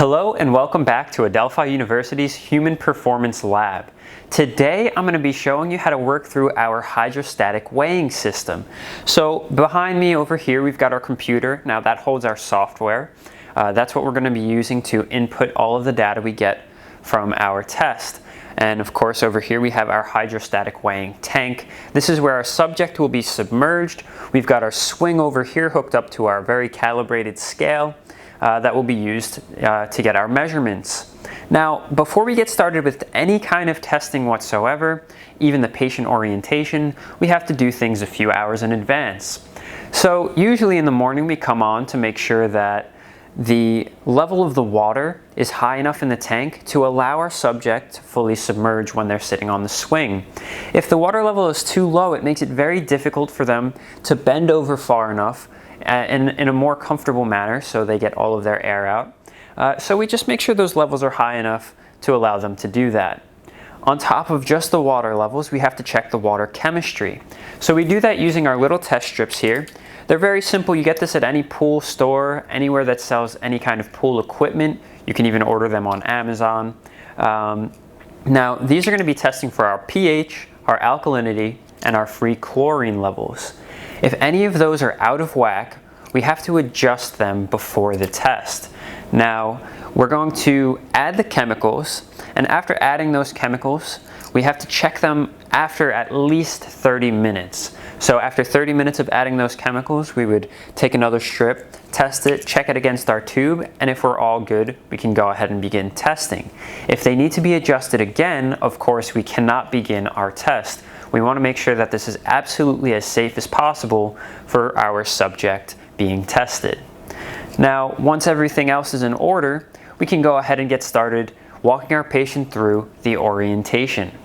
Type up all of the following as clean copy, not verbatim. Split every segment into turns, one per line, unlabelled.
Hello and welcome back to Adelphi University's Human Performance Lab. Today I'm going to be showing you how to work through our hydrostatic weighing system. So behind me over here we've got our computer. Now that holds our software. That's what we're going to be using to input all of the data we get from our test. And of course over here we have our hydrostatic weighing tank. This is where our subject will be submerged. We've got our swing over here hooked up to our very calibrated scale. That will be used to get our measurements. Now, before we get started with any kind of testing whatsoever, even the patient orientation, we have to do things a few hours in advance. So usually in the morning we come on to make sure that the level of the water is high enough in the tank to allow our subject to fully submerge when they're sitting on the swing. If the water level is too low, it makes it very difficult for them to bend over far enough in a more comfortable manner so they get all of their air out. So we just make sure those levels are high enough to allow them to do that. On top of just the water levels, we have to check the water chemistry. So we do that using our little test strips here. They're very simple. You get this at any pool store, anywhere that sells any kind of pool equipment. You can even order them on Amazon. Now, these are going to be testing for our pH, our alkalinity, and our free chlorine levels. If any of those are out of whack, we have to adjust them before the test. Now, we're going to add the chemicals, and after adding those chemicals, we have to check them after at least 30 minutes. So after 30 minutes of adding those chemicals, we would take another strip, test it, check it against our tube, and if we're all good, we can go ahead and begin testing. If they need to be adjusted again, of course, we cannot begin our test. We want to make sure that this is absolutely as safe as possible for our subject being tested. Now, once everything else is in order, we can go ahead and get started walking our patient through the orientation.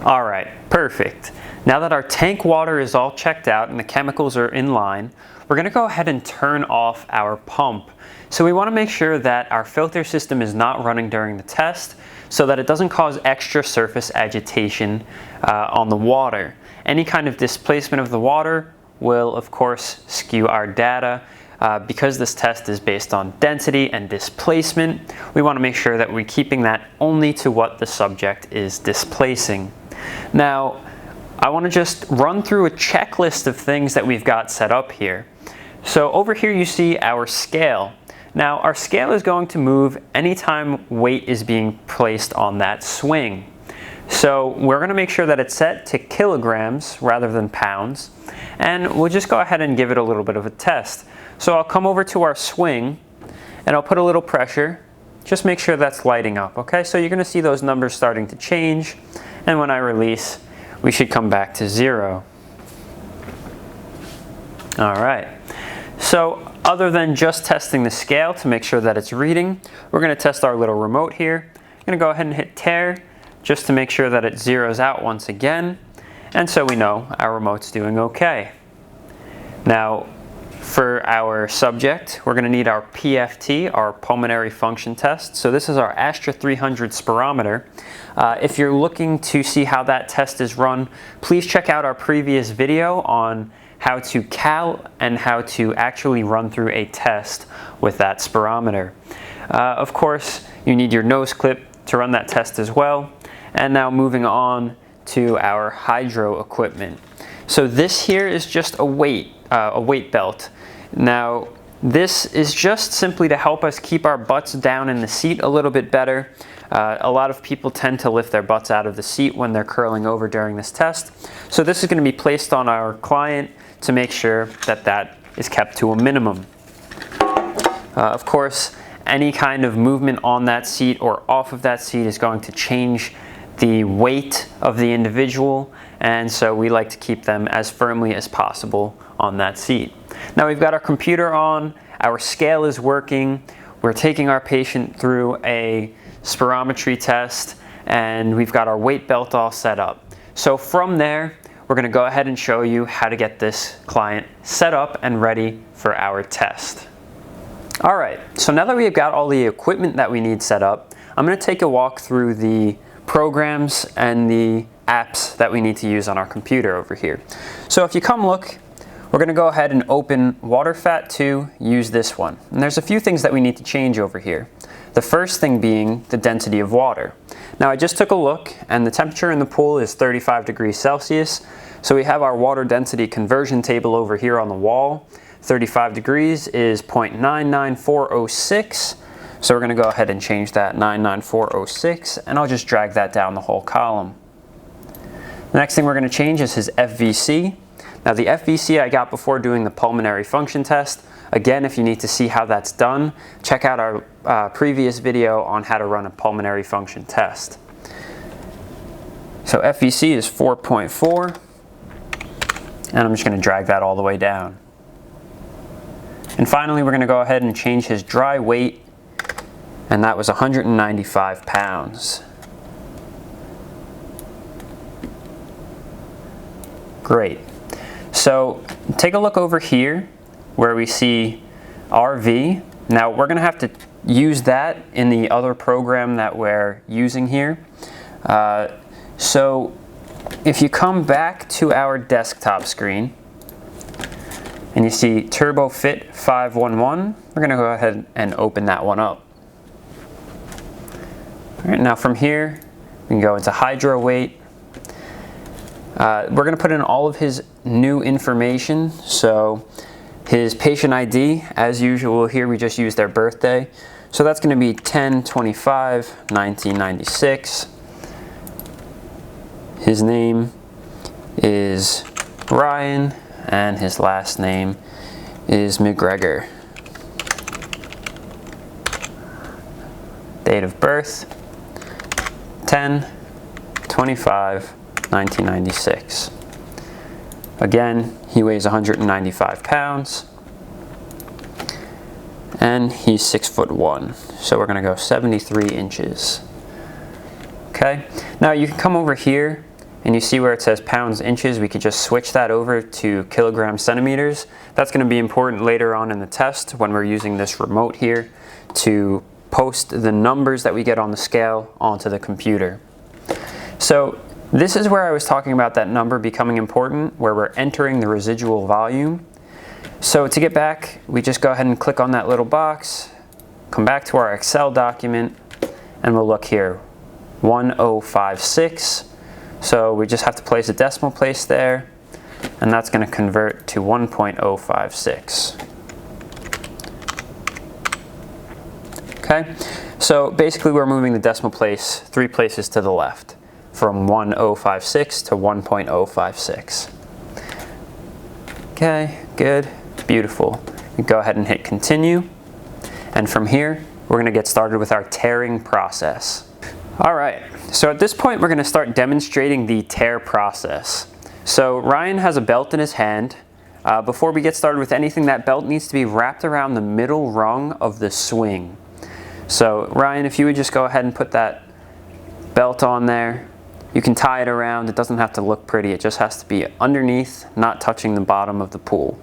All right, perfect. Now that our tank water is all checked out and the chemicals are in line, we're going to go ahead and turn off our pump. So we want to make sure that our filter system is not running during the test so that it doesn't cause extra surface agitation on the water. Any kind of displacement of the water will, of course, skew our data. Because this test is based on density and displacement, we want to make sure that we're keeping that only to what the subject is displacing. Now, I want to just run through a checklist of things that we've got set up here. So over here you see our scale. Now, our scale is going to move anytime weight is being placed on that swing. So we're going to make sure that it's set to kilograms rather than pounds, and we'll just go ahead and give it a little bit of a test. So I'll come over to our swing and I'll put a little pressure. Just make sure that's lighting up, okay? So you're going to see those numbers starting to change, and when I release, we should come back to 0. All right. So other than just testing the scale to make sure that it's reading, we're going to test our little remote here. I'm going to go ahead and hit tear just to make sure that it zeroes out once again, and so we know our remote's doing okay. Now, for our subject, we're going to need our PFT, our pulmonary function test. So this is our Astra 300 spirometer. If you're looking to see how that test is run, please check out our previous video on how to cal and how to actually run through a test with that spirometer. Of course, you need your nose clip to run that test as well. And now moving on to our hydro equipment. So this here is just a weight belt. Now, this is just simply to help us keep our butts down in the seat a little bit better. A lot of people tend to lift their butts out of the seat when they're curling over during this test. So this is going to be placed on our client to make sure that that is kept to a minimum. Of course, any kind of movement on that seat or off of that seat is going to change the weight of the individual, and so we like to keep them as firmly as possible on that seat. Now we've got our computer on, our scale is working, we're taking our patient through a spirometry test, and we've got our weight belt all set up. So from there, we're going to go ahead and show you how to get this client set up and ready for our test. All right, so now that we've got all the equipment that we need set up, I'm going to take a walk through the programs and the apps that we need to use on our computer over here. So if you come look, We're going to go ahead and open WaterFat 2, use this one. And there's a few things that we need to change over here. The first thing being the density of water. Now I just took a look and the temperature in the pool is 35 degrees Celsius. So we have our water density conversion table over here on the wall. 35 degrees is 0.99406. So we're going to go ahead and change that 99406 and I'll just drag that down the whole column. The next thing we're going to change is his FVC. Now the FVC I got before doing the pulmonary function test. Again, if you need to see how that's done, check out our previous video on how to run a pulmonary function test. So FVC is 4.4, and I'm just going to drag that all the way down. And finally, we're going to go ahead and change his dry weight, and that was 195 pounds. Great. So take a look over here where we see RV. Now we're going to have to use that in the other program that we're using here. So if you come back to our desktop screen and you see TurboFit 511, we're going to go ahead and open that one up. All right, now from here we can go into hydro weight. We're going to put in all of his new information. So his patient ID, as usual here, we just use their birthday. So that's going to be 10/25/1996. His name is Ryan, and his last name is McGregor. Date of birth, 10/25/1996. Again, he weighs 195 pounds and he's 6'1". So we're going to go 73 inches. Okay, now you can come over here and you see where it says pounds, inches. We could just switch that over to kilograms, centimeters. That's going to be important later on in the test when we're using this remote here to post the numbers that we get on the scale onto the computer. So this is where I was talking about that number becoming important, where we're entering the residual volume. So to get back, we just go ahead and click on that little box, come back to our Excel document, and we'll look here, 1056. So we just have to place a decimal place there, and that's going to convert to 1.056. Okay, so basically we're moving the decimal place 3 places to the left, from 1056 to 1.056. Okay, good, beautiful. Go ahead and hit continue. And from here, we're going to get started with our tearing process. All right, so at this point, we're going to start demonstrating the tear process. So Ryan has a belt in his hand. Before we get started with anything, that belt needs to be wrapped around the middle rung of the swing. So Ryan, if you would just go ahead and put that belt on there. You can tie it around. It doesn't have to look pretty. It just has to be underneath, not touching the bottom of the pool.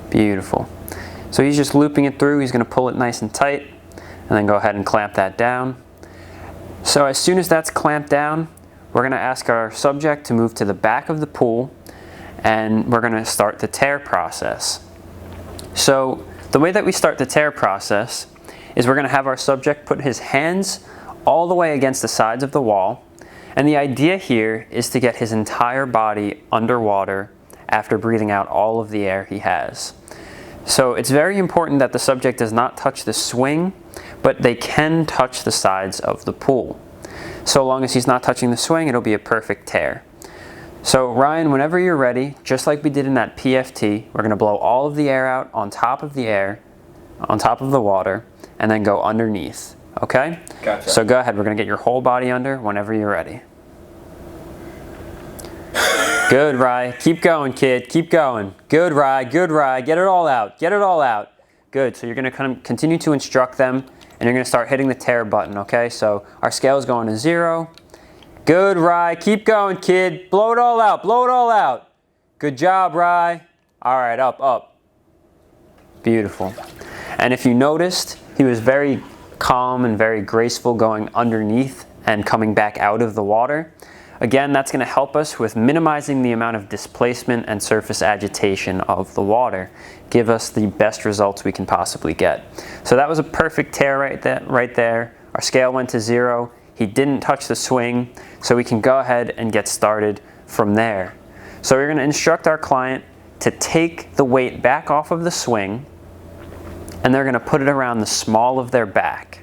Beautiful. So he's just looping it through. He's going to pull it nice and tight and then go ahead and clamp that down. So as soon as that's clamped down, we're going to ask our subject to move to the back of the pool and we're going to start the tear process. So the way that we start the tear process is we're going to have our subject put his hands all the way against the sides of the wall, and the idea here is to get his entire body underwater after breathing out all of the air he has. So it's very important that the subject does not touch the swing, but they can touch the sides of the pool. So long as he's not touching the swing, it'll be a perfect tear. So Ryan, whenever you're ready, just like we did in that PFT, we're going to blow all of the air out on top of the air, on top of the water, and then go underneath. Okay?
Gotcha.
So go ahead. We're going to get your whole body under whenever you're ready. Good, Rye. Keep going, kid. Keep going. Good, Rye. Good, Rye. Get it all out. Get it all out. Good. So you're going to continue to instruct them, and you're going to start hitting the tear button, okay? So our scale is going to 0. Good, Rye. Keep going, kid. Blow it all out. Blow it all out. Good job, Rye. All right, up, up. Beautiful. And if you noticed, he was very calm and very graceful going underneath and coming back out of the water. Again, that's going to help us with minimizing the amount of displacement and surface agitation of the water, give us the best results we can possibly get. So that was a perfect tear right there. Our scale went to 0. He didn't touch the swing, so we can go ahead and get started from there. So we're going to instruct our client to take the weight back off of the swing, and they're going to put it around the small of their back.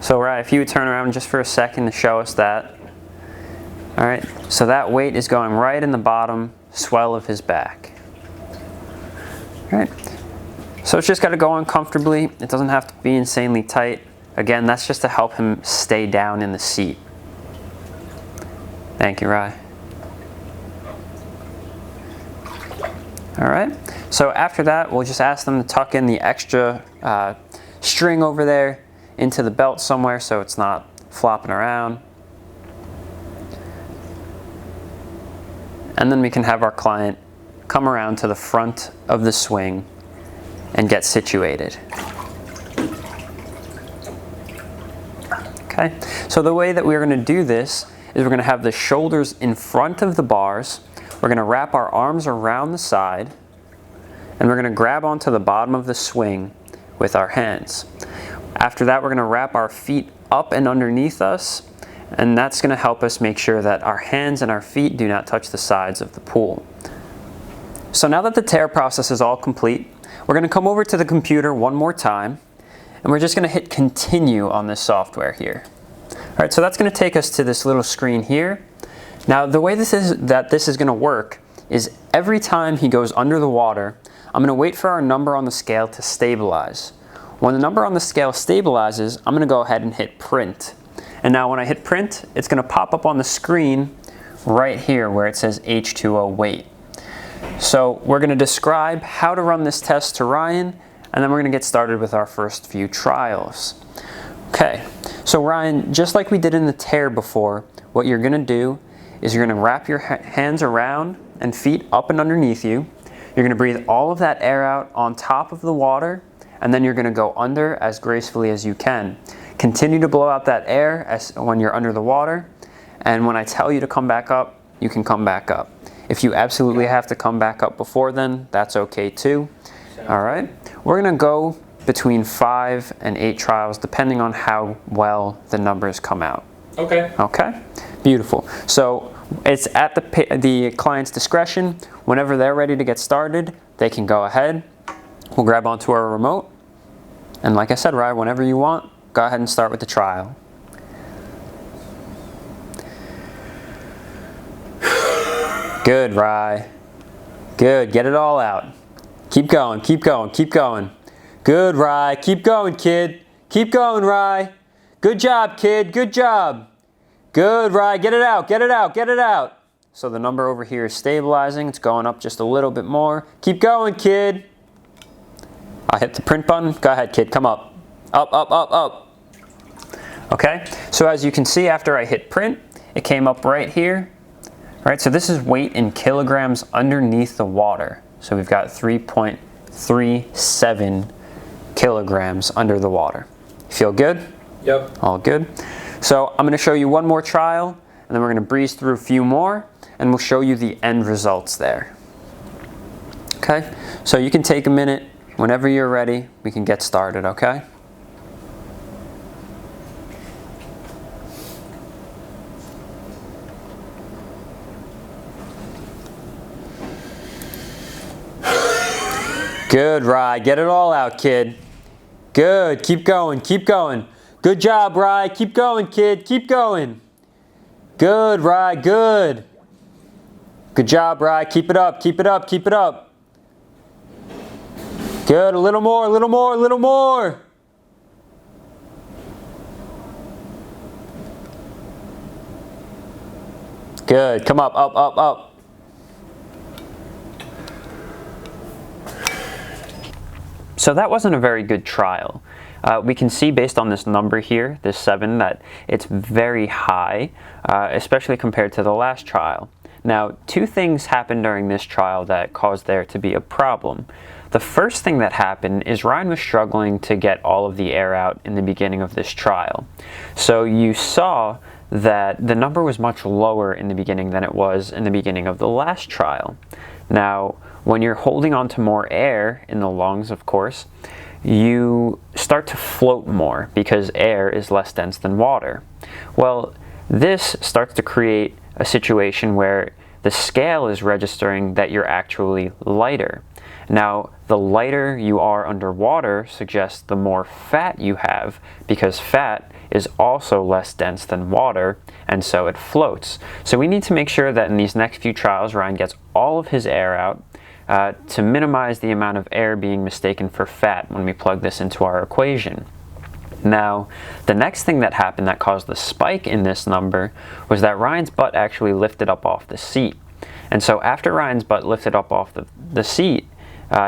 So Rye, if you would turn around just for a second to show us that. All right, so that weight is going right in the bottom swell of his back. All right, so it's just got to go on comfortably. It doesn't have to be insanely tight. Again, that's just to help him stay down in the seat. Thank you, Rye. All right, so after that, we'll just ask them to tuck in the extra string over there into the belt somewhere so it's not flopping around. And then we can have our client come around to the front of the swing and get situated. Okay, so the way that we're going to do this is we're going to have the shoulders in front of the bars. We're going to wrap our arms around the side, and we're going to grab onto the bottom of the swing with our hands. After that, we're going to wrap our feet up and underneath us, and that's going to help us make sure that our hands and our feet do not touch the sides of the pool. So now that the tear process is all complete, we're going to come over to the computer one more time, and we're just going to hit continue on this software here. All right, so that's going to take us to this little screen here. Now the way this is going to work is every time he goes under the water, I'm going to wait for our number on the scale to stabilize. When the number on the scale stabilizes, I'm going to go ahead and hit print. And now when I hit print, it's going to pop up on the screen right here where it says H2O weight. So we're going to describe how to run this test to Ryan, and then we're going to get started with our first few trials. Okay, so Ryan, just like we did in the tear before, what you're going to do is you're going to wrap your hands around and feet up and underneath you. You're going to breathe all of that air out on top of the water, and then you're going to go under as gracefully as you can. Continue to blow out that air when you're under the water, and when I tell you to come back up, you can come back up. If you absolutely have to come back up before then, that's okay too. All right, we're going to go between 5 and 8 trials depending on how well the numbers come out.
Okay.
Okay, beautiful. So it's at the client's discretion. Whenever they're ready to get started, they can go ahead. We'll grab onto our remote, and like I said, Ryan, whenever you want, go ahead and start with the trial. Good, Rye. Good, get it all out. Keep going, keep going, keep going. Good, Rye, keep going, kid. Keep going, Rye. Good job, kid, good job. Good, Rye, get it out, get it out, get it out. So the number over here is stabilizing. It's going up just a little bit more. Keep going, kid. I hit the print button. Go ahead, kid, come up. Up, up, up, up. Okay, so as you can see, after I hit print, it came up right here. All right, so this is weight in kilograms underneath the water. So we've got 3.37 kilograms under the water. Feel good?
Yep.
All good. So I'm going to show you one more trial, and then we're going to breeze through a few more, and we'll show you the end results there. Okay, so you can take a minute. Whenever you're ready, we can get started, okay? Good, Rye. Get it all out, kid. Good. Keep going. Keep going. Good job, Rye. Keep going, kid. Keep going. Good, Rye. Good. Good job, Rye. Keep it up. Keep it up. Keep it up. Good. A little more. A little more. A little more. Good. Come up. Up, up, up. So that wasn't a very good trial. We can see based on this number here, this 7, that it's very high, especially compared to the last trial. Now, two things happened during this trial that caused there to be a problem. The first thing that happened is Ryan was struggling to get all of the air out in the beginning of this trial. So you saw that the number was much lower in the beginning than it was in the beginning of the last trial. Now, when you're holding on to more air in the lungs, of course, you start to float more because air is less dense than water. Well, this starts to create a situation where the scale is registering that you're actually lighter. Now, the lighter you are underwater suggests the more fat you have, because fat is also less dense than water, and so it floats. So we need to make sure that in these next few trials, Ryan gets all of his air out to minimize the amount of air being mistaken for fat when we plug this into our equation. Now, the next thing that happened that caused the spike in this number was that Ryan's butt actually lifted up off the seat. And so after Ryan's butt lifted up off the seat,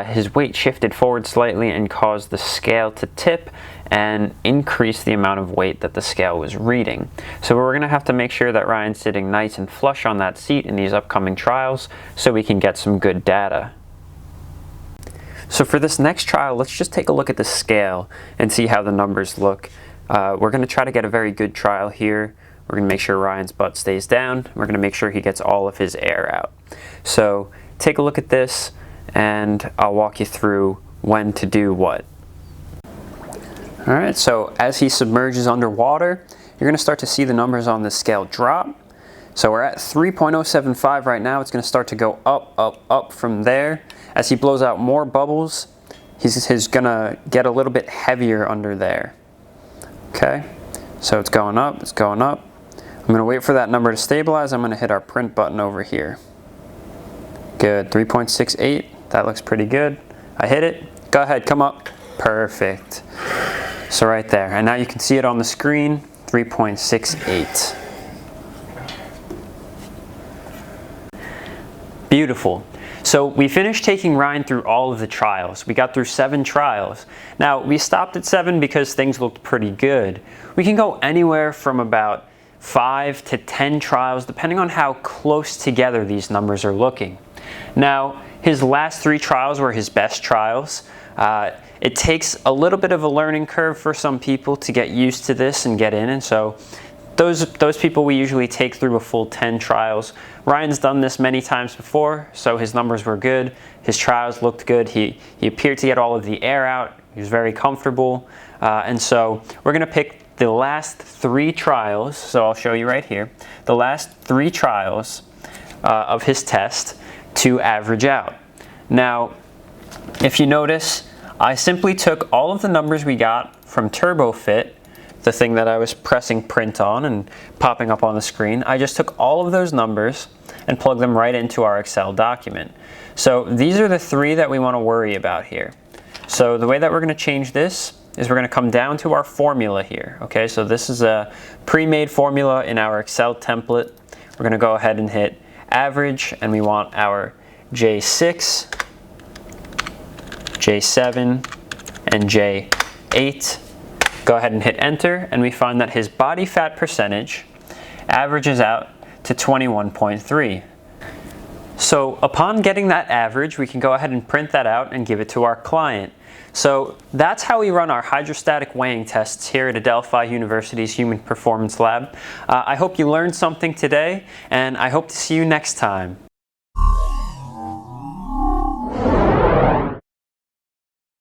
his weight shifted forward slightly and caused the scale to tip and increase the amount of weight that the scale was reading. So we're going to have to make sure that Ryan's sitting nice and flush on that seat in these upcoming trials so we can get some good data. So for this next trial, let's just take a look at the scale and see how the numbers look. We're going to try to get a very good trial here. We're going to make sure Ryan's butt stays down. We're going to make sure he gets all of his air out. So take a look at this, and I'll walk you through when to do what. Alright, so as he submerges underwater, you're going to start to see the numbers on the scale drop. So we're at 3.075 right now. It's going to start to go up, up, up from there. As he blows out more bubbles, he's going to get a little bit heavier under there. Okay, so it's going up, it's going up. I'm going to wait for that number to stabilize. I'm going to hit our print button over here. Good, 3.68. That looks pretty good. I hit it. Go ahead, come up. Perfect. So right there. And now you can see it on the screen, 3.68. Beautiful. So we finished taking Ryan through all of the trials. We got through 7 trials. Now, we stopped at 7 because things looked pretty good. We can go anywhere from about 5 to 10 trials, depending on how close together these numbers are looking. Now, his last 3 trials were his best trials. It takes a little bit of a learning curve for some people to get used to this and get in, and so those people we usually take through a full 10 trials. Ryan's done this many times before, so his numbers were good. His trials looked good. He appeared to get all of the air out. He was very comfortable, and so we're going to pick the last 3 trials. So I'll show you right here. The last 3 trials of his test to average out. Now, if you notice, I simply took all of the numbers we got from TurboFit, the thing that I was pressing print on and popping up on the screen. I just took all of those numbers and plugged them right into our Excel document. So these are the 3 that we want to worry about here. So the way that we're going to change this is we're going to come down to our formula here. Okay, so this is a pre-made formula in our Excel template. We're going to go ahead and hit average, and we want our J6, J7, and J8. Go ahead and hit enter, and we find that his body fat percentage averages out to 21.3. So upon getting that average, we can go ahead and print that out and give it to our client. So that's how we run our hydrostatic weighing tests here at Adelphi University's Human Performance Lab. I hope you learned something today, and I hope to see you next time.